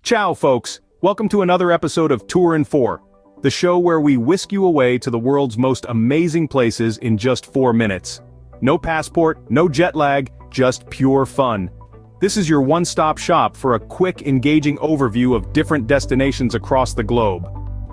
Ciao, folks! Welcome to another episode of Tour in 4, the show where we whisk you away to the world's most amazing places in just 4 minutes. No passport, no jet lag, just pure fun. This is your one-stop shop for a quick, engaging overview of different destinations across the globe.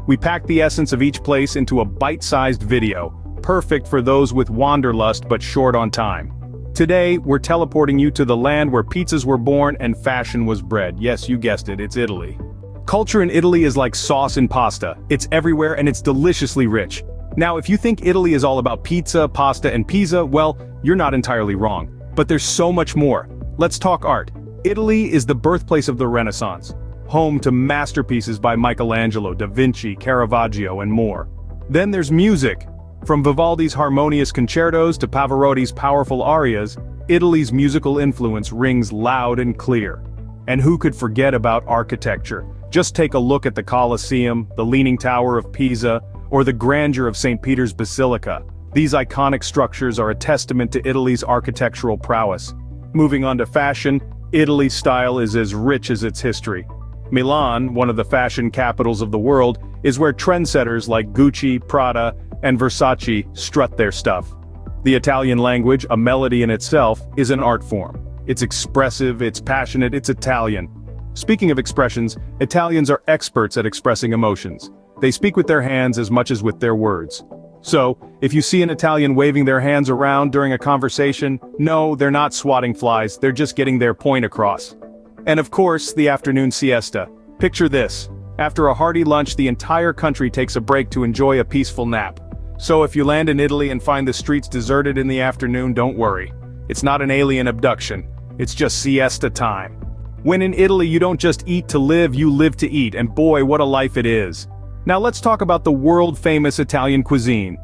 We pack the essence of each place into a bite-sized video, perfect for those with wanderlust but short on time. Today, we're teleporting you to the land where pizzas were born and fashion was bred. Yes, you guessed it, it's Italy. Culture in Italy is like sauce in pasta. It's everywhere and it's deliciously rich. Now, if you think Italy is all about pizza, pasta, and Pisa, well, you're not entirely wrong. But there's so much more. Let's talk art. Italy is the birthplace of the Renaissance, home to masterpieces by Michelangelo, Da Vinci, Caravaggio, and more. Then there's music. From Vivaldi's harmonious concertos to Pavarotti's powerful arias, Italy's musical influence rings loud and clear. And who could forget about architecture? Just take a look at the Colosseum, the Leaning Tower of Pisa, or the grandeur of St. Peter's Basilica. These iconic structures are a testament to Italy's architectural prowess. Moving on to fashion, Italy's style is as rich as its history. Milan, one of the fashion capitals of the world, is where trendsetters like Gucci, Prada, and Versace strut their stuff. The Italian language, a melody in itself, is an art form. It's expressive, it's passionate, it's Italian. Speaking of expressions, Italians are experts at expressing emotions. They speak with their hands as much as with their words. So, if you see an Italian waving their hands around during a conversation, no, they're not swatting flies, they're just getting their point across. And of course, the afternoon siesta. Picture this. After a hearty lunch, the entire country takes a break to enjoy a peaceful nap. So if you land in Italy and find the streets deserted in the afternoon, don't worry. It's not an alien abduction. It's just siesta time. When in Italy, you don't just eat to live, you live to eat, and boy, what a life it is. Now let's talk about the world-famous Italian cuisine.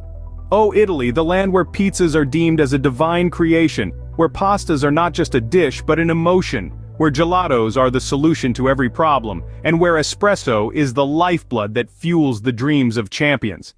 Oh, Italy, the land where pizzas are deemed as a divine creation, where pastas are not just a dish but an emotion, where gelatos are the solution to every problem, and where espresso is the lifeblood that fuels the dreams of champions.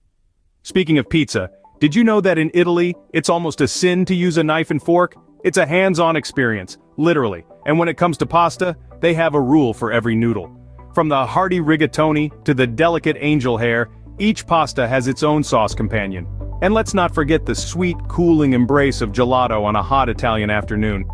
Speaking of pizza, did you know that in Italy, it's almost a sin to use a knife and fork? It's a hands-on experience, literally, and when it comes to pasta, they have a rule for every noodle. From the hearty rigatoni to the delicate angel hair, each pasta has its own sauce companion. And let's not forget the sweet, cooling embrace of gelato on a hot Italian afternoon.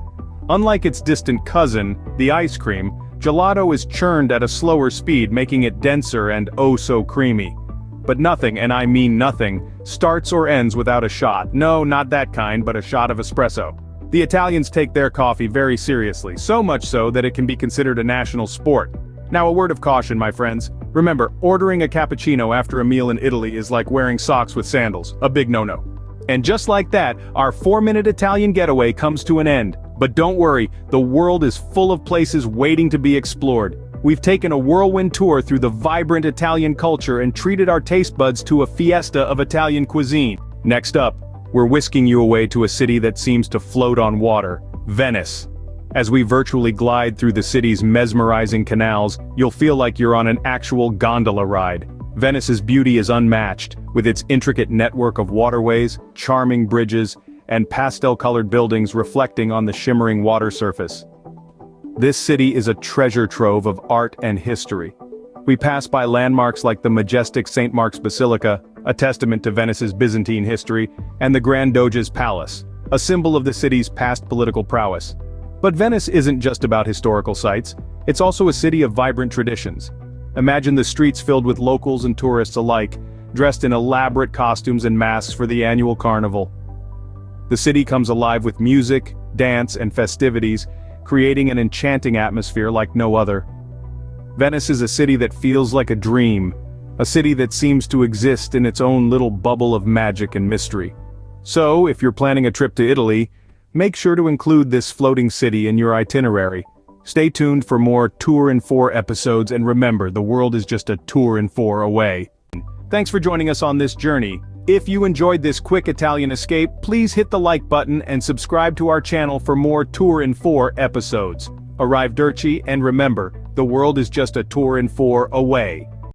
Unlike its distant cousin, the ice cream, gelato is churned at a slower speed, making it denser and oh so creamy. But nothing, and I mean nothing, starts or ends without a shot. No, not that kind, but a shot of espresso. The Italians take their coffee very seriously, so much so that it can be considered a national sport. Now a word of caution, my friends. Remember, ordering a cappuccino after a meal in Italy is like wearing socks with sandals, a big no-no. And just like that, our 4-minute Italian getaway comes to an end. But don't worry, the world is full of places waiting to be explored. We've taken a whirlwind tour through the vibrant Italian culture and treated our taste buds to a fiesta of Italian cuisine. Next up, we're whisking you away to a city that seems to float on water, Venice. As we virtually glide through the city's mesmerizing canals, you'll feel like you're on an actual gondola ride. Venice's beauty is unmatched, with its intricate network of waterways, charming bridges, and pastel-colored buildings reflecting on the shimmering water surface. This city is a treasure trove of art and history. We pass by landmarks like the majestic St. Mark's Basilica, a testament to Venice's Byzantine history, and the Grand Doge's Palace, a symbol of the city's past political prowess. But Venice isn't just about historical sites, it's also a city of vibrant traditions. Imagine the streets filled with locals and tourists alike, dressed in elaborate costumes and masks for the annual carnival. The city comes alive with music, dance, and festivities, creating an enchanting atmosphere like no other. Venice is a city that feels like a dream, a city that seems to exist in its own little bubble of magic and mystery. So, if you're planning a trip to Italy, make sure to include this floating city in your itinerary. Stay tuned for more Tour in 4 episodes, and remember, the world is just a tour in 4 away. Thanks for joining us on this journey. If you enjoyed this quick Italian escape, please hit the like button and subscribe to our channel for more Tour in 4 episodes. Arrivederci, and remember, the world is just a tour in 4 away.